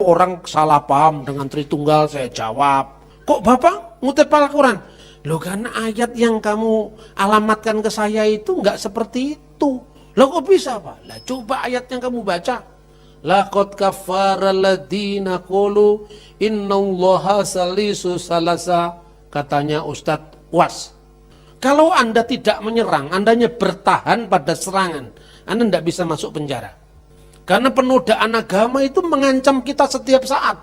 orang salah paham dengan Tritunggal, saya jawab. Kok Bapak ngutip Al-Quran? Loh, karena ayat yang kamu alamatkan ke saya itu nggak seperti itu. Loh, kok bisa Pak? Lah coba ayat yang kamu baca. Laqad kafara alladziina qalu innallaha salisu salasa. Katanya Ustadz Was. Kalau Anda tidak menyerang, Anda hanya bertahan pada serangan, Anda tidak bisa masuk penjara. Karena penodaan agama itu mengancam kita setiap saat.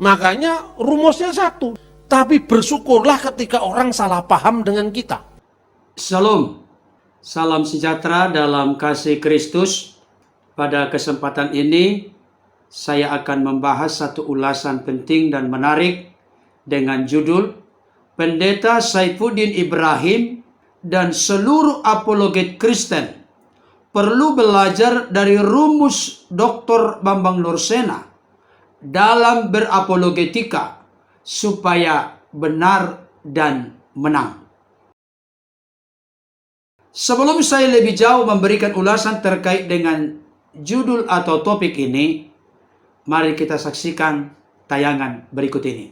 Makanya rumusnya satu. Tapi bersyukurlah ketika orang salah paham dengan kita. Shalom, salam sejahtera dalam kasih Kristus. Pada kesempatan ini, saya akan membahas satu ulasan penting dan menarik dengan judul Pendeta Saifuddin Ibrahim dan seluruh apologet Kristen perlu belajar dari rumus Dr. Bambang Nursena dalam berapologetika supaya benar dan menang. Sebelum saya lebih jauh memberikan ulasan terkait dengan judul atau topik ini, mari kita saksikan tayangan berikut ini.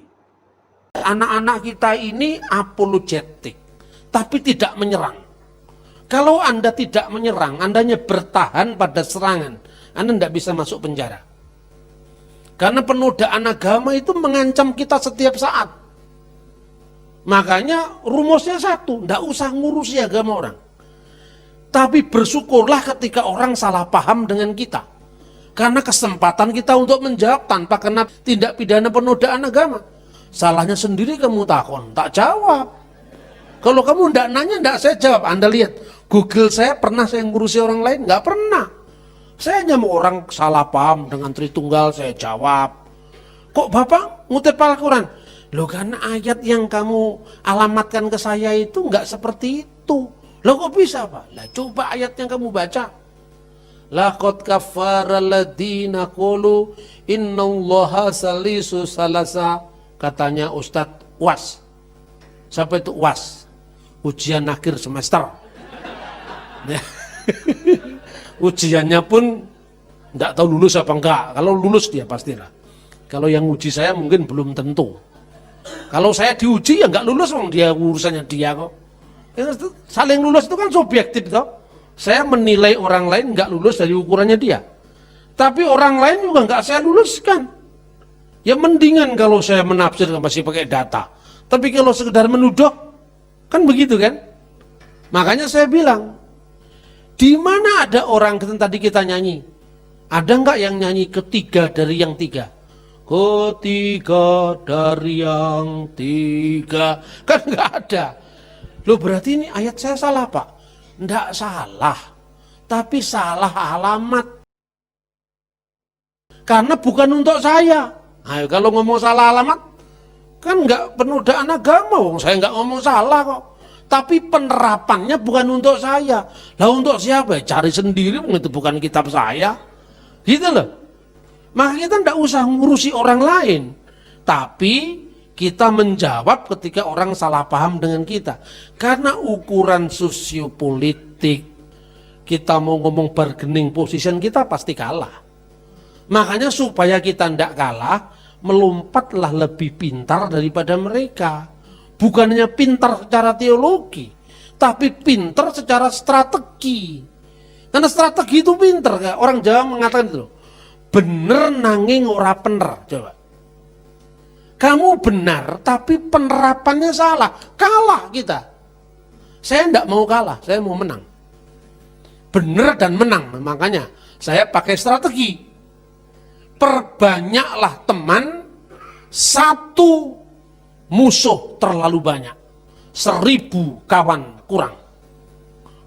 Anak-anak kita ini apologetik, tapi tidak menyerang. Kalau Anda tidak menyerang, Anda hanya bertahan pada serangan, Anda tidak bisa masuk penjara. Karena penodaan agama itu mengancam kita setiap saat. Makanya rumusnya satu, tidak usah ngurusi agama orang. Tapi bersyukurlah ketika orang salah paham dengan kita. Karena kesempatan kita untuk menjawab tanpa kena tindak pidana penodaan agama. Salahnya sendiri kamu takon, tak jawab. Kalau kamu tidak nanya, tidak saya jawab. Anda lihat, Google saya pernah saya ngurusi orang lain? Nggak pernah. Saya hanya mau orang salah paham dengan Tritunggal, saya jawab. Kok Bapak ngutip Al-Quran? Loh, karena ayat yang kamu alamatkan ke saya itu nggak seperti itu. Loh, kok bisa Pak? Lah coba ayat yang kamu baca. Laqad kafara alladziina qalu innallaha salisu salasa. Katanya Ustadz Was. Siapa itu Was? Ujian akhir semester. Ujiannya pun tidak tahu lulus apa enggak. Kalau lulus dia pastilah. Kalau yang uji saya mungkin belum tentu. Kalau saya diuji ya enggak lulus, dia urusannya dia kok. Saling lulus itu kan subjektif toh. Saya menilai orang lain enggak lulus dari ukurannya dia. Tapi orang lain juga enggak saya luluskan. Ya mendingan kalau saya menafsirkan masih pakai data. Tapi kalau sekedar menuduh, kan begitu kan? Makanya saya bilang, di mana ada orang tadi kita nyanyi? Ada enggak yang nyanyi ketiga dari yang tiga? Ketiga dari yang tiga. Kan enggak ada. Loh, berarti ini ayat saya salah Pak? Enggak salah. Tapi salah alamat. Karena bukan untuk saya. Ayo, kalau ngomong salah alamat, kan enggak penodaan agama. Saya enggak ngomong salah kok. Tapi penerapannya bukan untuk saya. Lah untuk siapa? Cari sendiri, itu bukan kitab saya. Gitu loh. Maka kita tidak usah ngurusi orang lain. Tapi kita menjawab ketika orang salah paham dengan kita. Karena ukuran sosiopolitik, kita mau ngomong bargaining position, kita pasti kalah. Makanya supaya kita tidak kalah, melompatlah lebih pintar daripada mereka. Bukan hanya pintar secara teologi, tapi pintar secara strategi. Karena strategi itu pintar. Orang Jawa mengatakan itu, bener nanging ora pener. Coba. Kamu benar, tapi penerapannya salah. Kalah kita. Saya tidak mau kalah, saya mau menang. Benar dan menang. Makanya saya pakai strategi. Perbanyaklah teman, satu musuh terlalu banyak, 1000 kawan kurang.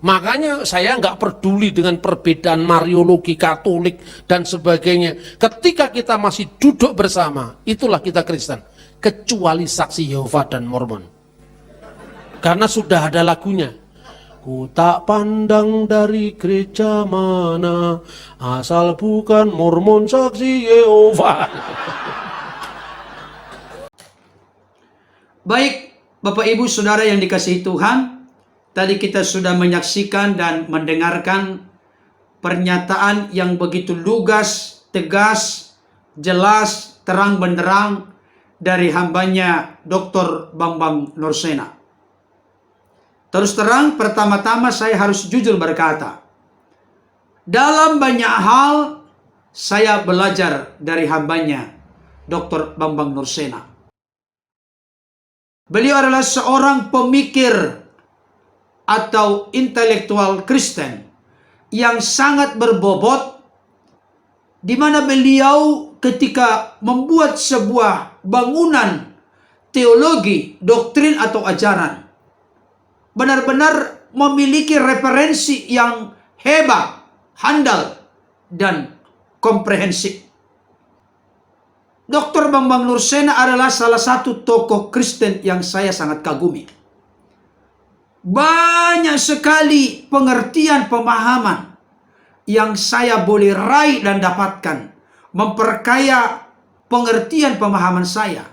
Makanya saya nggak peduli dengan perbedaan mariologi, Katolik dan sebagainya. Ketika kita masih duduk bersama, itulah kita Kristen. Kecuali saksi Yehova dan Mormon. Karena sudah ada lagunya. Ku tak pandang dari gereja mana, asal bukan Mormon saksi Yehova. Baik, Bapak Ibu Saudara yang dikasihi Tuhan, tadi kita sudah menyaksikan dan mendengarkan pernyataan yang begitu lugas, tegas, jelas, terang benderang dari hambanya Dr. Bambang Nursena. Terus terang, pertama-tama saya harus jujur berkata, dalam banyak hal saya belajar dari hambanya Dr. Bambang Nursena. Beliau adalah seorang pemikir atau intelektual Kristen yang sangat berbobot, di mana beliau ketika membuat sebuah bangunan teologi, doktrin atau ajaran, benar-benar memiliki referensi yang hebat, handal, dan komprehensif. Dr. Bambang Nursena adalah salah satu tokoh Kristen yang saya sangat kagumi. Banyak sekali pengertian pemahaman yang saya boleh raih dan dapatkan, memperkaya pengertian pemahaman saya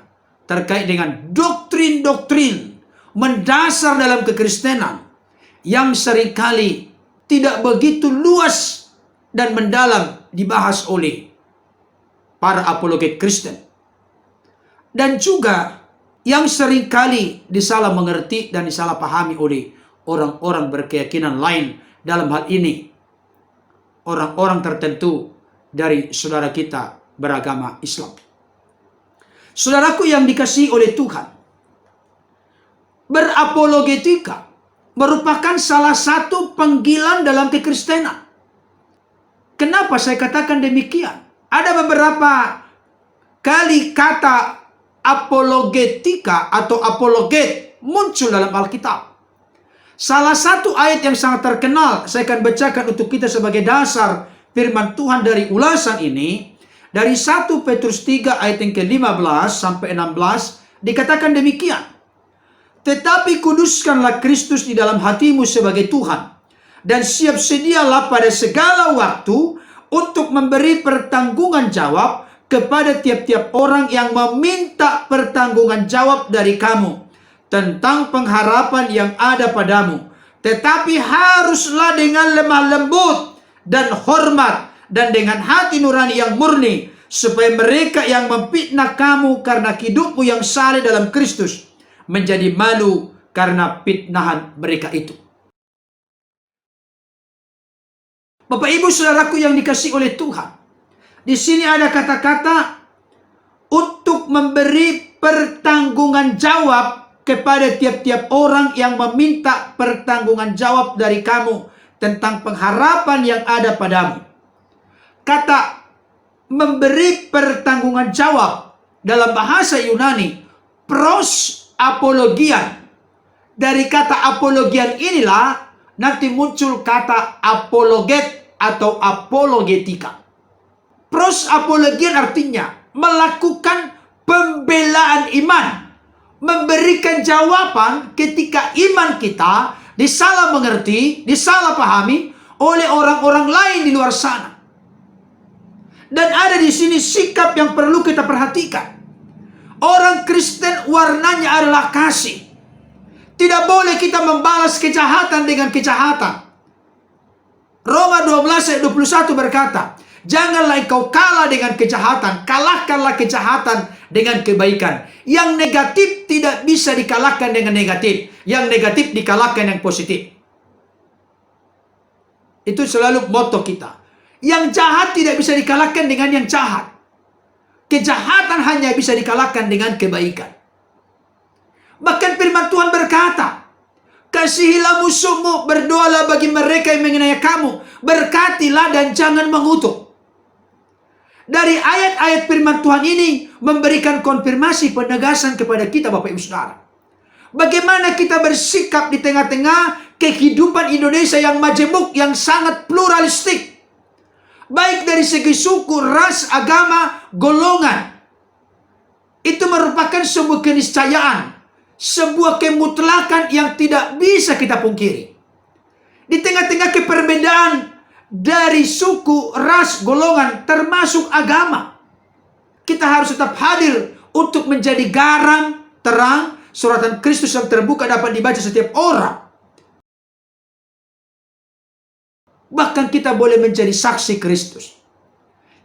terkait dengan doktrin-doktrin mendasar dalam kekristenan yang seringkali tidak begitu luas dan mendalam dibahas oleh para apologet Kristen. Dan juga yang seringkali disalah mengerti dan disalah pahami oleh orang-orang berkeyakinan lain, dalam hal ini orang-orang tertentu dari saudara kita beragama Islam. Saudaraku yang dikasihi oleh Tuhan, berapologetika merupakan salah satu panggilan dalam kekristenan. Kenapa saya katakan demikian? Ada beberapa kali kata apologetika atau apologet muncul dalam Alkitab. Salah satu ayat yang sangat terkenal saya akan bacakan untuk kita sebagai dasar firman Tuhan dari ulasan ini, dari 1 Petrus 3 ayat yang ke-15 sampai 16 dikatakan demikian. Tetapi kuduskanlah Kristus di dalam hatimu sebagai Tuhan, dan siap sedialah pada segala waktu untuk memberi pertanggungan jawab kepada tiap-tiap orang yang meminta pertanggungan jawab dari kamu tentang pengharapan yang ada padamu. Tetapi haruslah dengan lemah lembut dan hormat dan dengan hati nurani yang murni, supaya mereka yang memfitnah kamu karena hidupmu yang saleh dalam Kristus menjadi malu karena fitnahan mereka itu. Bapak Ibu saudaraku yang dikasihi oleh Tuhan, di sini ada kata-kata untuk memberi pertanggungan jawab kepada tiap-tiap orang yang meminta pertanggungan jawab dari kamu tentang pengharapan yang ada padamu. Kata memberi pertanggungan jawab dalam bahasa Yunani pros apologian. Dari kata apologian inilah nanti muncul kata apologet atau apologetika. Pros apologian artinya melakukan pembelaan iman, memberikan jawaban ketika iman kita disalah mengerti, disalah pahami oleh orang-orang lain di luar sana. Dan ada di sini sikap yang perlu kita perhatikan. Orang Kristen warnanya adalah kasih. Tidak boleh kita membalas kejahatan dengan kejahatan. Roma 12 ayat 21 berkata, janganlah engkau kalah dengan kejahatan, kalahkanlah kejahatan dengan kebaikan. Yang negatif tidak bisa dikalahkan dengan negatif. Yang negatif dikalahkan yang positif. Itu selalu motto kita. Yang jahat tidak bisa dikalahkan dengan yang jahat. Kejahatan hanya bisa dikalahkan dengan kebaikan. Bahkan firman Tuhan berkata, kasihilah musuhmu, berdoalah bagi mereka yang menganiaya kamu, berkatilah dan jangan mengutuk. Dari ayat-ayat firman Tuhan ini memberikan konfirmasi penegasan kepada kita Bapak Ibu Saudara. Bagaimana kita bersikap di tengah-tengah kehidupan Indonesia yang majemuk, yang sangat pluralistik. Baik dari segi suku, ras, agama, golongan. Itu merupakan sebuah keniscayaan, sebuah kemutlakan yang tidak bisa kita pungkiri. Di tengah-tengah keperbedaan dari suku, ras, golongan, termasuk agama, kita harus tetap hadir untuk menjadi garam, terang, suratan Kristus yang terbuka dapat dibaca setiap orang. Bahkan kita boleh menjadi saksi Kristus.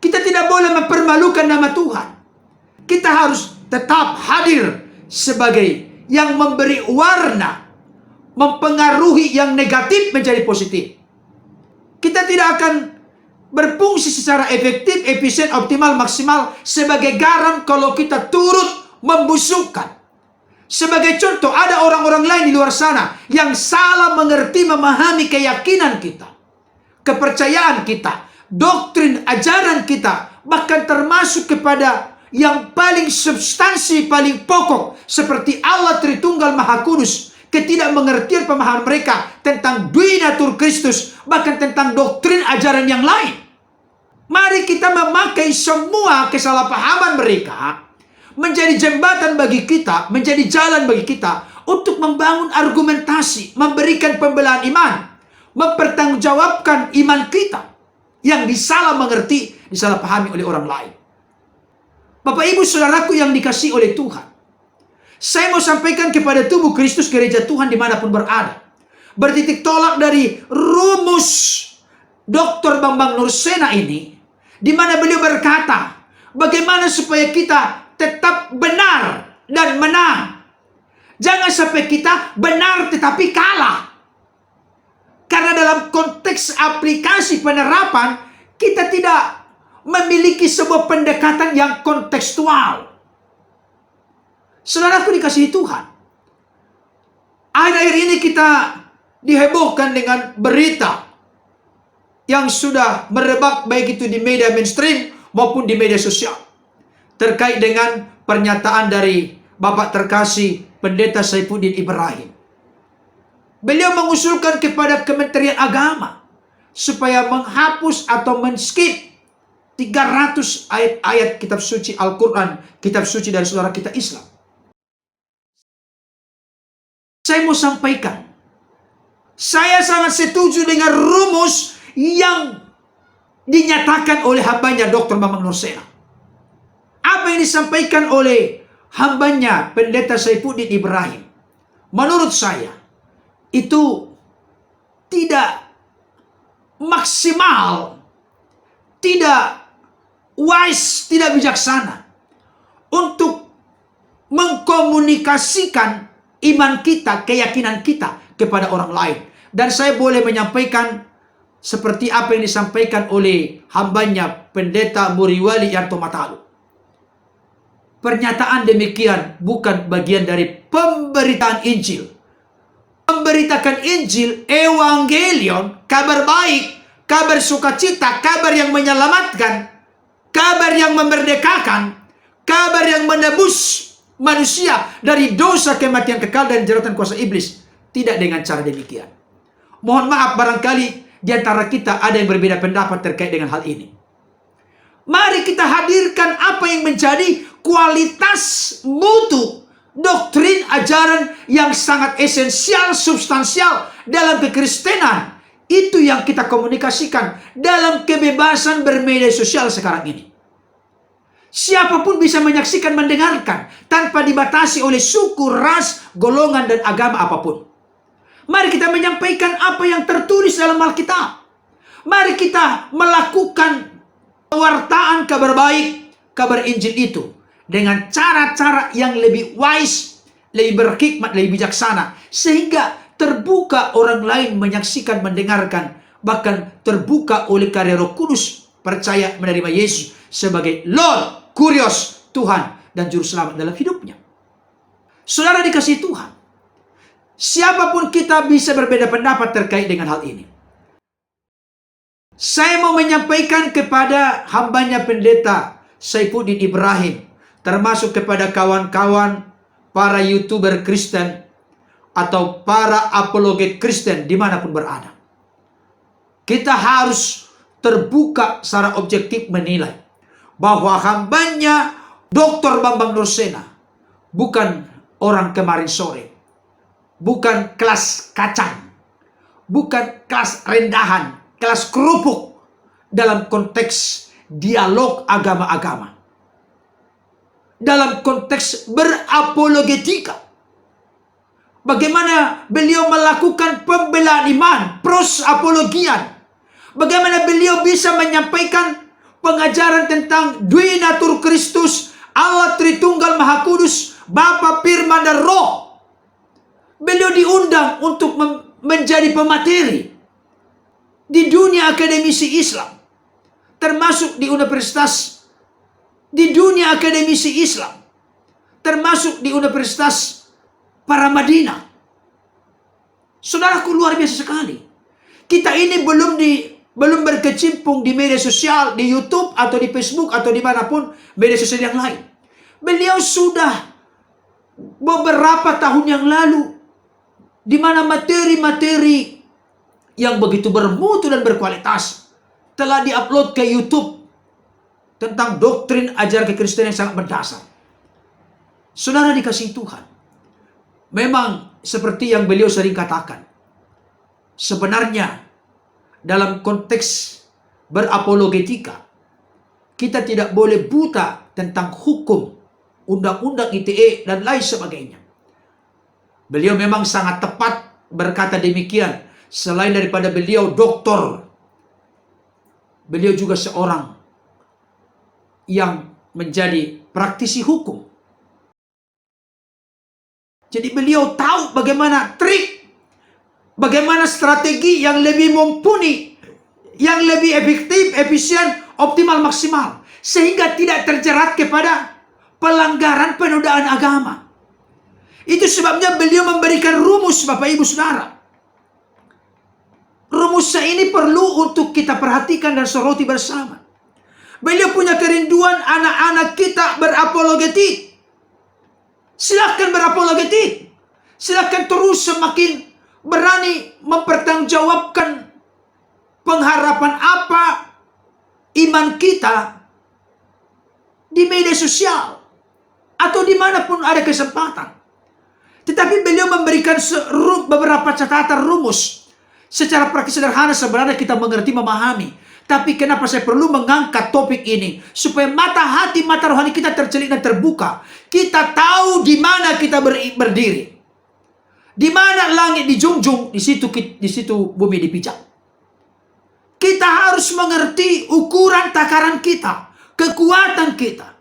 Kita tidak boleh mempermalukan nama Tuhan. Kita harus tetap hadir sebagai yang memberi warna, mempengaruhi yang negatif menjadi positif. Kita tidak akan berfungsi secara efektif, efisien, optimal, maksimal sebagai garam kalau kita turut membusukkan. Sebagai contoh, ada orang-orang lain di luar sana yang salah mengerti, memahami keyakinan kita, kepercayaan kita, doktrin, ajaran kita, bahkan termasuk kepada yang paling substansi, paling pokok, seperti Allah Tritunggal Maha Kudus. Ketidakmengertian pemahaman mereka tentang duinatur Kristus, bahkan tentang doktrin ajaran yang lain. Mari kita memakai semua kesalahpahaman mereka menjadi jembatan bagi kita, menjadi jalan bagi kita untuk membangun argumentasi, memberikan pembelaan iman, mempertanggungjawabkan iman kita yang disalah mengerti, disalahpahami oleh orang lain. Bapak Ibu Saudaraku yang dikasihi oleh Tuhan, saya mau sampaikan kepada tubuh Kristus gereja Tuhan dimanapun berada, bertitik tolak dari rumus Dr. Bambang Nursena ini, di mana beliau berkata, bagaimana supaya kita tetap benar dan menang. Jangan sampai kita benar tetapi kalah. Karena dalam konteks aplikasi penerapan, kita tidak memiliki sebuah pendekatan yang kontekstual. Saudaraku dikasihi Tuhan, akhir-akhir ini kita dihebohkan dengan berita yang sudah merebak baik itu di media mainstream maupun di media sosial terkait dengan pernyataan dari Bapak terkasih Pendeta Saifuddin Ibrahim. Beliau mengusulkan kepada Kementerian Agama supaya menghapus atau men-skip 300 ayat-ayat kitab suci Al-Quran, kitab suci dari saudara kita Islam. Saya mau sampaikan, saya sangat setuju dengan rumus yang dinyatakan oleh hambanya Dr. Bambang Nursena. Apa yang disampaikan oleh hambanya Pendeta Saifuddin Ibrahim, menurut saya itu tidak maksimal, tidak wise, tidak bijaksana untuk mengkomunikasikan iman kita, keyakinan kita kepada orang lain. Dan saya boleh menyampaikan seperti apa yang disampaikan oleh hambanya Pendeta Muriwali Yanto Matalu. Pernyataan demikian bukan bagian dari pemberitaan Injil. Memberitakan Injil, Evangelion, kabar baik, kabar sukacita, kabar yang menyelamatkan, kabar yang memerdekakan, kabar yang menebus manusia dari dosa, kematian kekal dan jeratan kuasa iblis. Tidak dengan cara demikian. Mohon maaf barangkali di antara kita ada yang berbeda pendapat terkait dengan hal ini. Mari kita hadirkan apa yang menjadi kualitas mutu, doktrin, ajaran yang sangat esensial, substansial dalam kekristenan. Itu yang kita komunikasikan dalam kebebasan bermedia sosial sekarang ini. Siapapun bisa menyaksikan, mendengarkan tanpa dibatasi oleh suku, ras, golongan, dan agama apapun. Mari kita menyampaikan apa yang tertulis dalam Alkitab. Mari kita melakukan pewartaan kabar baik, kabar Injil itu dengan cara-cara yang lebih wise, lebih berhikmat, lebih bijaksana, sehingga terbuka orang lain menyaksikan, mendengarkan, bahkan terbuka oleh karya Roh Kudus, percaya menerima Yesus sebagai Lord, Kurios, Tuhan, dan Juru Selamat dalam hidupnya. Saudara dikasihi Tuhan, siapapun kita bisa berbeda pendapat terkait dengan hal ini. Saya mau menyampaikan kepada hambanya Pendeta Saifuddin Ibrahim, termasuk kepada kawan-kawan para YouTuber Kristen atau para apologet Kristen dimanapun berada. Kita harus terbuka secara objektif menilai bahwa hambanya Dr. Bambang Nursena bukan orang kemarin sore, bukan kelas kacang, bukan kelas rendahan, kelas kerupuk dalam konteks dialog agama-agama, dalam konteks berapologetika. Bagaimana beliau melakukan pembelaan iman, pros apologian. Bagaimana beliau bisa menyampaikan pengajaran tentang Dwinatur Kristus, Allah Tritunggal Maha Kudus, Bapa, Firman, dan Roh. Beliau diundang untuk menjadi pemateri di dunia akademisi Islam, termasuk di universitas, di dunia akademisi Islam, termasuk di Universitas Paramadina. Saudaraku, luar biasa sekali. Kita ini belum berkecimpung di media sosial, di YouTube atau di Facebook atau dimanapun media sosial yang lain. Beliau sudah beberapa tahun yang lalu, di mana materi-materi yang begitu bermutu dan berkualitas telah diupload ke YouTube tentang doktrin ajaran kekristenan yang sangat mendasar. Saudara dikasihi Tuhan, memang seperti yang beliau sering katakan, sebenarnya dalam konteks berapologetika, kita tidak boleh buta tentang hukum, undang-undang ITE, dan lain sebagainya. Beliau memang sangat tepat berkata demikian. Selain daripada beliau doktor, beliau juga seorang yang menjadi praktisi hukum. Jadi beliau tahu bagaimana trik, bagaimana strategi yang lebih mumpuni, yang lebih efektif, efisien, optimal, maksimal, sehingga tidak terjerat kepada pelanggaran penodaan agama. Itu sebabnya beliau memberikan rumus, Bapak Ibu Saudara. Rumusnya ini perlu untuk kita perhatikan dan soroti bersama. Beliau punya kerinduan anak-anak kita berapologetik. Silahkan berapologetik. Silahkan terus semakin berani mempertanggungjawabkan pengharapan apa iman kita di media sosial atau dimanapun ada kesempatan. Tetapi beliau memberikan beberapa catatan rumus. Secara praktis sederhana sebenarnya kita mengerti, memahami. Tapi kenapa saya perlu mengangkat topik ini? Supaya mata hati, mata rohani kita tercelik dan terbuka. Kita tahu di mana kita berdiri. Di mana langit dijunjung, di situ bumi dipijak. Kita harus mengerti ukuran takaran kita, kekuatan kita.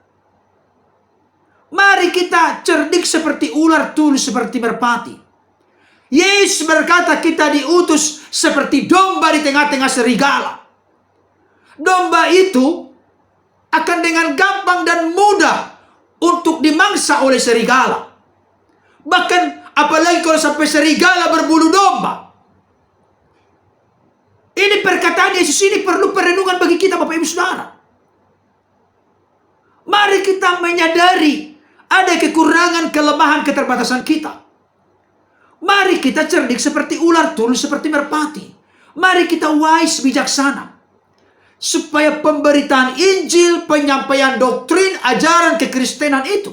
Mari kita cerdik seperti ular, tulus seperti merpati. Yesus berkata kita diutus seperti domba di tengah-tengah serigala. Domba itu akan dengan gampang dan mudah untuk dimangsa oleh serigala. Bahkan apalagi kalau sampai serigala berbulu domba. Ini perkataan Yesus ini perlu perenungan bagi kita, Bapak Ibu Saudara. Mari kita menyadari ada kekurangan, kelemahan, keterbatasan kita. Mari kita cerdik seperti ular, tulus seperti merpati. Mari kita wise, bijaksana. Supaya pemberitaan Injil, penyampaian doktrin, ajaran kekristenan itu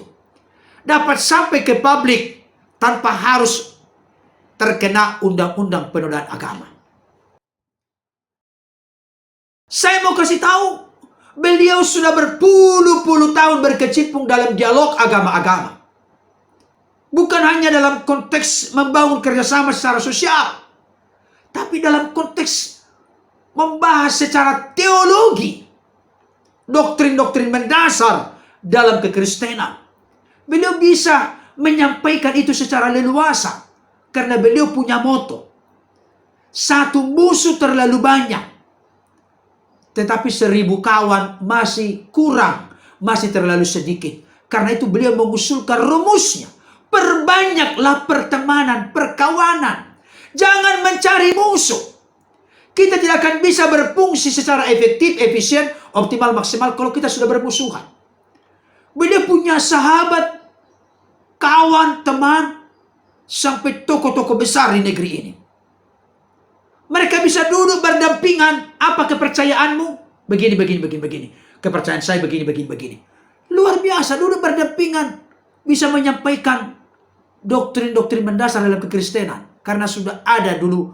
dapat sampai ke publik tanpa harus terkena undang-undang penodaan agama. Saya mau kasih tahu, beliau sudah berpuluh-puluh tahun berkecimpung dalam dialog agama-agama. Bukan hanya dalam konteks membangun kerjasama secara sosial, tapi dalam konteks membahas secara teologi, doktrin-doktrin mendasar dalam kekristenan. Beliau bisa menyampaikan itu secara leluasa, karena beliau punya moto, satu musuh terlalu banyak, tetapi 1000 kawan masih kurang, masih terlalu sedikit. Karena itu beliau mengusulkan rumusnya. Perbanyaklah pertemanan, perkawanan. Jangan mencari musuh. Kita tidak akan bisa berfungsi secara efektif, efisien, optimal, maksimal kalau kita sudah bermusuhan. Beliau punya sahabat, kawan, teman, sampai tokoh-tokoh besar di negeri ini. Mereka bisa duduk berdampingan. Apa kepercayaanmu? Begini. Kepercayaan saya begini. Luar biasa, duduk berdampingan. Bisa menyampaikan doktrin-doktrin mendasar dalam kekristenan. Karena sudah ada dulu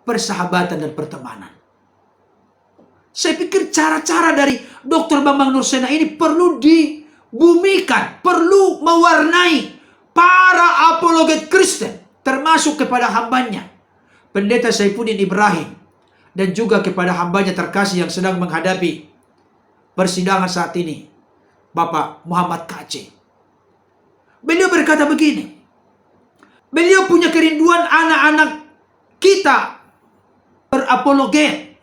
persahabatan dan pertemanan. Saya pikir cara-cara dari Dr. Bambang Nursena ini perlu dibumikan. Perlu mewarnai para apologet Kristen. Termasuk kepada hambanya, Pendeta Saifuddin Ibrahim, dan juga kepada hambanya terkasih yang sedang menghadapi persidangan saat ini, Bapak Muhammad KC. Beliau berkata begini, beliau punya kerinduan anak-anak kita berapologet,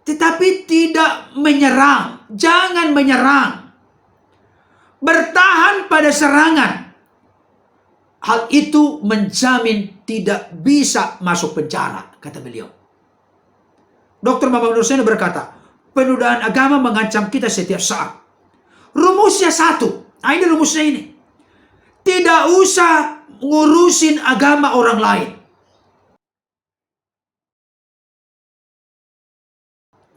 tetapi tidak menyerang. Jangan menyerang. Bertahan pada serangan. Hal itu menjamin tidak bisa masuk penjara, kata beliau. Dr. Bambang Nurseno berkata, penodaan agama mengancam kita setiap saat. Rumusnya satu. Nah, ini rumusnya ini. Tidak usah ngurusin agama orang lain.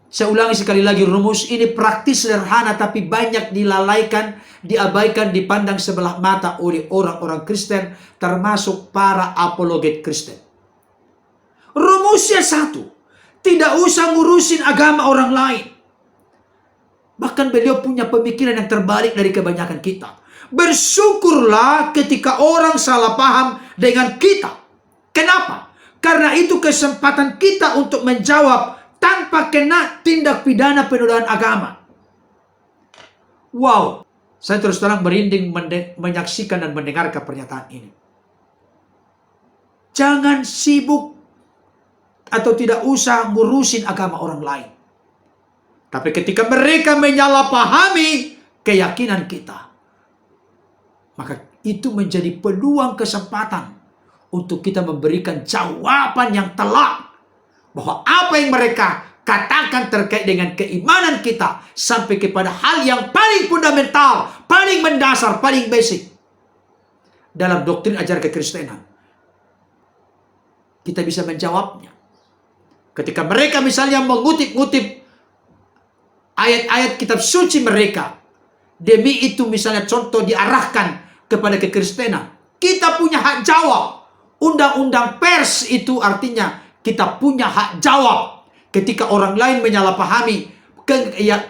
Saya ulangi sekali lagi, rumus ini praktis sederhana tapi banyak dilalaikan, diabaikan, dipandang sebelah mata oleh orang-orang Kristen, termasuk para apologet Kristen. Rumusnya satu, tidak usah ngurusin agama orang lain. Bahkan beliau punya pemikiran yang terbalik dari kebanyakan kita. Bersyukurlah ketika orang salah paham dengan kita. Kenapa? Karena itu kesempatan kita untuk menjawab tanpa kena tindak pidana penodaan agama. Wow, saya terus terang merinding menyaksikan dan mendengarkan pernyataan ini. Jangan sibuk atau tidak usah ngurusin agama orang lain. Tapi ketika mereka menyalahpahami keyakinan kita, maka itu menjadi peluang kesempatan untuk kita memberikan jawaban yang telak. Bahwa apa yang mereka katakan terkait dengan keimanan kita sampai kepada hal yang paling fundamental, paling mendasar, paling basic dalam doktrin ajaran kekristenan, kita bisa menjawabnya. Ketika mereka misalnya mengutip-ngutip ayat-ayat kitab suci mereka, demi itu misalnya contoh diarahkan kepada kekristenan, kita punya hak jawab. Undang-undang pers itu artinya kita punya hak jawab ketika orang lain menyalahpahami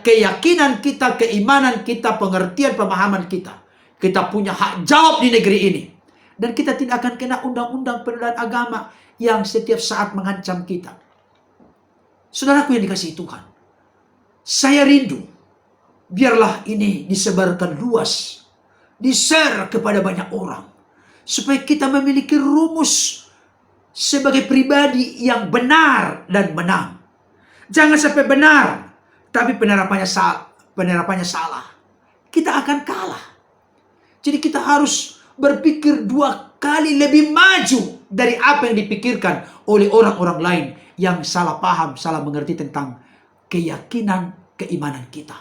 keyakinan kita, keimanan kita, pengertian, pemahaman kita. Kita punya hak jawab di negeri ini. Dan kita tidak akan kena undang-undang penodaan agama yang setiap saat mengancam kita. Saudaraku yang dikasihi Tuhan, saya rindu biarlah ini disebarkan luas, di-share kepada banyak orang, supaya kita memiliki rumus sebagai pribadi yang benar dan menang. Jangan sampai benar, tapi penerapannya salah. Kita akan kalah. Jadi kita harus berpikir 2 kali lebih maju dari apa yang dipikirkan oleh orang-orang lain yang salah paham, salah mengerti tentang keyakinan, keimanan kita.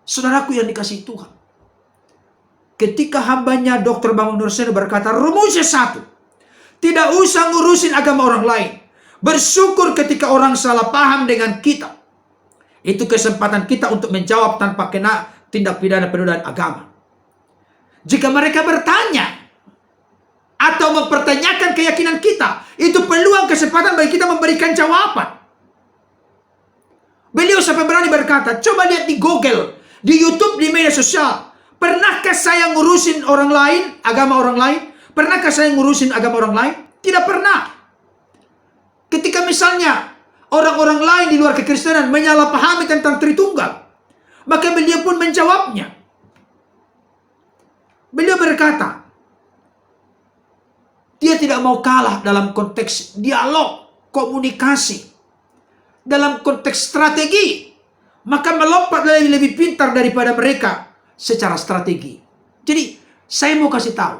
Saudaraku yang dikasihi Tuhan, ketika hambanya Dr. Bambang Nurseno berkata, rumusnya satu, tidak usah ngurusin agama orang lain. Bersyukur ketika orang salah paham dengan kita. Itu kesempatan kita untuk menjawab tanpa kena tindak pidana penodaan agama. Jika mereka bertanya atau mempertanyakan keyakinan kita, itu peluang kesempatan bagi kita memberikan jawaban. Beliau sampai berani berkata, coba lihat di Google, di YouTube, di media sosial. Pernahkah saya ngurusin orang lain, agama orang lain? Pernahkah saya ngurusin agama orang lain? Tidak pernah. Ketika misalnya orang-orang lain di luar kekristenan menyalahpahami tentang Tritunggal, maka beliau pun menjawabnya. Beliau berkata, dia tidak mau kalah dalam konteks dialog, komunikasi, dalam konteks strategi, maka melompat lebih pintar daripada mereka secara strategi. Jadi saya mau kasih tahu,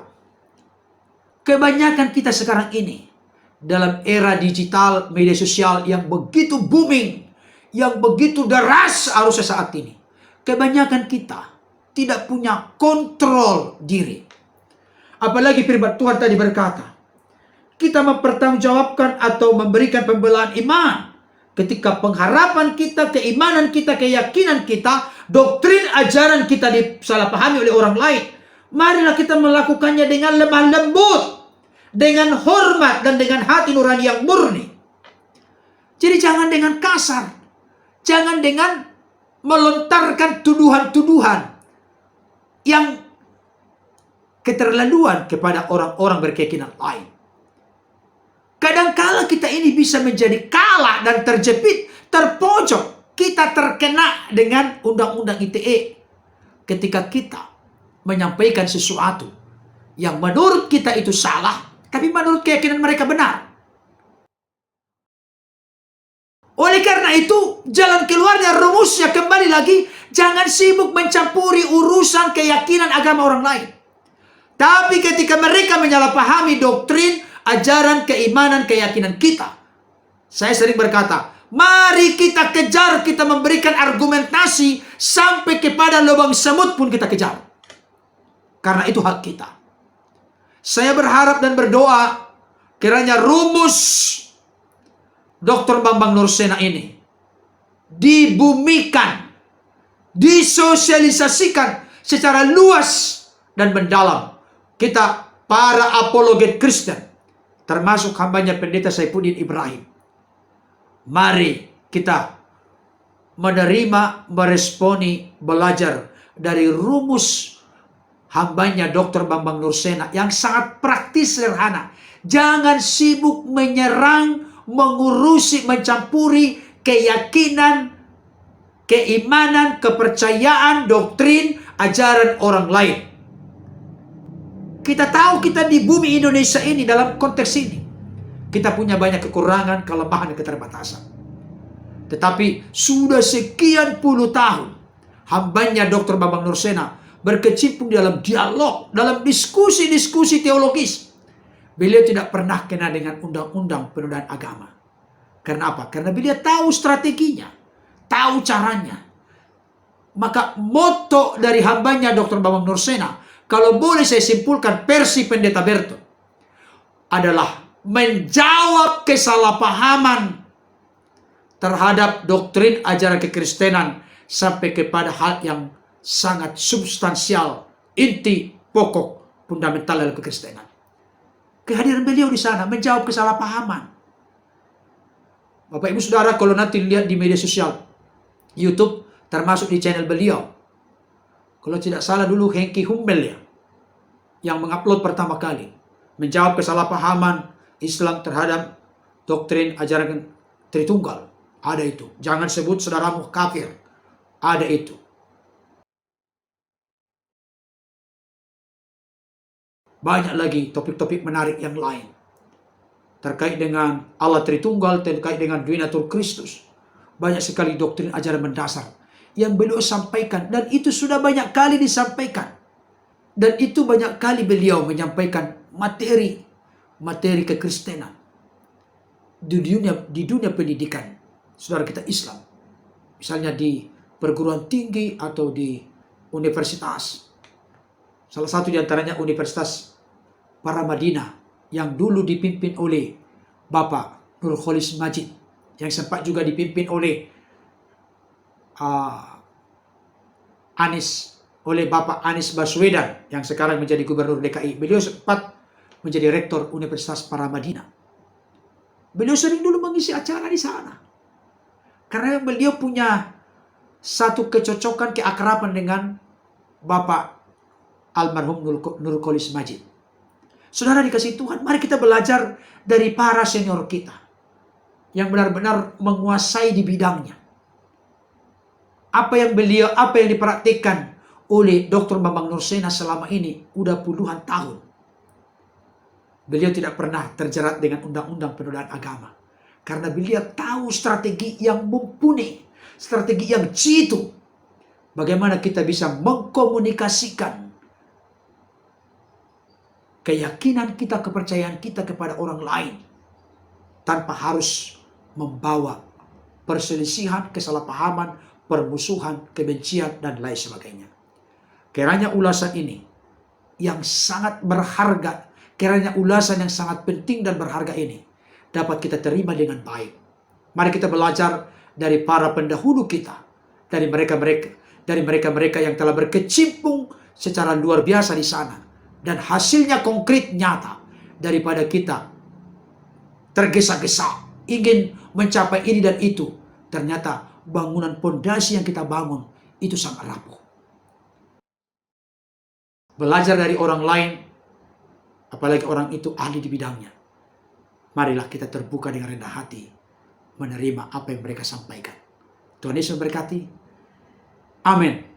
kebanyakan kita sekarang ini dalam era digital, media sosial yang begitu booming, yang begitu deras arusnya saat ini, kebanyakan kita tidak punya kontrol diri. Apalagi firman Tuhan tadi berkata, kita mempertanggungjawabkan atau memberikan pembelaan iman ketika pengharapan kita, keimanan kita, keyakinan kita, doktrin ajaran kita disalahpahami oleh orang lain. Marilah kita melakukannya dengan lemah lembut, dengan hormat, dan dengan hati nurani yang murni. Jadi jangan dengan kasar, jangan dengan melontarkan tuduhan-tuduhan yang keterlaluan kepada orang-orang berkeyakinan lain. Kadangkala kita ini bisa menjadi kalah dan terjepit, terpojok kita terkena dengan undang-undang ITE ketika kita menyampaikan sesuatu yang menurut kita itu salah, tapi menurut keyakinan mereka benar. Oleh karena itu, jalan keluarnya rumusnya kembali lagi, jangan sibuk mencampuri urusan keyakinan agama orang lain. Tapi ketika mereka menyalahpahami doktrin, ajaran, keimanan, keyakinan kita, saya sering berkata, mari kita kejar, kita memberikan argumentasi sampai kepada lubang semut pun kita kejar. Karena itu hak kita. Saya berharap dan berdoa kiranya rumus Dr. Bambang Nursena ini dibumikan, disosialisasikan secara luas dan mendalam. Kita para apologet Kristen, termasuk hambanya Pendeta Saifuddin Ibrahim, mari kita menerima, meresponi, belajar dari rumus hambanya Dr. Bambang Nursena yang sangat praktis, sederhana. Jangan sibuk menyerang, mengurusi, mencampuri keyakinan, keimanan, kepercayaan, doktrin, ajaran orang lain. Kita tahu kita di bumi Indonesia ini, dalam konteks ini, kita punya banyak kekurangan, kelemahan, dan keterbatasan. Tetapi sudah sekian puluh tahun hambanya Dr. Bambang Nursena berkecimpung dalam dialog, dalam diskusi-diskusi teologis. Beliau tidak pernah kena dengan undang-undang penodaan agama. Karena apa? Karena beliau tahu strateginya, tahu caranya. Maka moto dari hambanya Dr. Bambang Nursena, kalau boleh saya simpulkan versi Pendeta Berto, adalah menjawab kesalahpahaman terhadap doktrin ajaran kekristenan sampai kepada hal yang sangat substansial, inti, pokok, fundamental dalam kekristenan. Kehadiran beliau di sana menjawab kesalahpahaman. Bapak Ibu Saudara, kalau nanti lihat di media sosial, YouTube, termasuk di channel beliau, kalau tidak salah dulu Hengki Humbel ya, yang mengupload pertama kali, menjawab kesalahpahaman Islam terhadap doktrin ajaran Tritunggal. Ada itu. Jangan sebut saudaramu kafir. Ada itu. Banyak lagi topik-topik menarik yang lain. Terkait dengan Allah Tritunggal, terkait dengan Duinatur Kristus. Banyak sekali doktrin ajaran mendasar yang beliau sampaikan. Dan itu sudah banyak kali disampaikan. Dan itu banyak kali beliau menyampaikan materi kekristenan. Di dunia pendidikan saudara kita Islam. Misalnya di perguruan tinggi atau di universitas. Salah satu di antaranya Universitas Paramadina yang dulu dipimpin oleh Bapak Nurkholis Majid, yang sempat juga dipimpin oleh Bapak Anies Baswedan yang sekarang menjadi Gubernur DKI. Beliau sempat menjadi Rektor Universitas Paramadina. Beliau sering dulu mengisi acara di sana. Karena beliau punya satu kecocokan, keakraban dengan Bapak almarhum Nurkholis Majid. Saudara dikasih Tuhan, mari kita belajar dari para senior kita yang benar-benar menguasai di bidangnya. Apa yang dipraktikkan oleh Dr. Bambang Nursena selama ini udah puluhan tahun. Beliau tidak pernah terjerat dengan undang-undang penodaan agama. Karena beliau tahu strategi yang mumpuni, strategi yang jitu. Bagaimana kita bisa mengkomunikasikan keyakinan kita, kepercayaan kita kepada orang lain tanpa harus membawa perselisihan, kesalahpahaman, permusuhan, kebencian, dan lain sebagainya. Kiranya ulasan ini yang sangat berharga, kiranya ulasan yang sangat penting dan berharga ini dapat kita terima dengan baik. Mari kita belajar dari para pendahulu kita, dari mereka-mereka yang telah berkecimpung secara luar biasa di sana. Dan hasilnya konkret, nyata, daripada kita tergesa-gesa ingin mencapai ini dan itu. Ternyata bangunan pondasi yang kita bangun itu sangat rapuh. Belajar dari orang lain, apalagi orang itu ahli di bidangnya. Marilah kita terbuka dengan rendah hati menerima apa yang mereka sampaikan. Tuhan Yesus memberkati. Amin.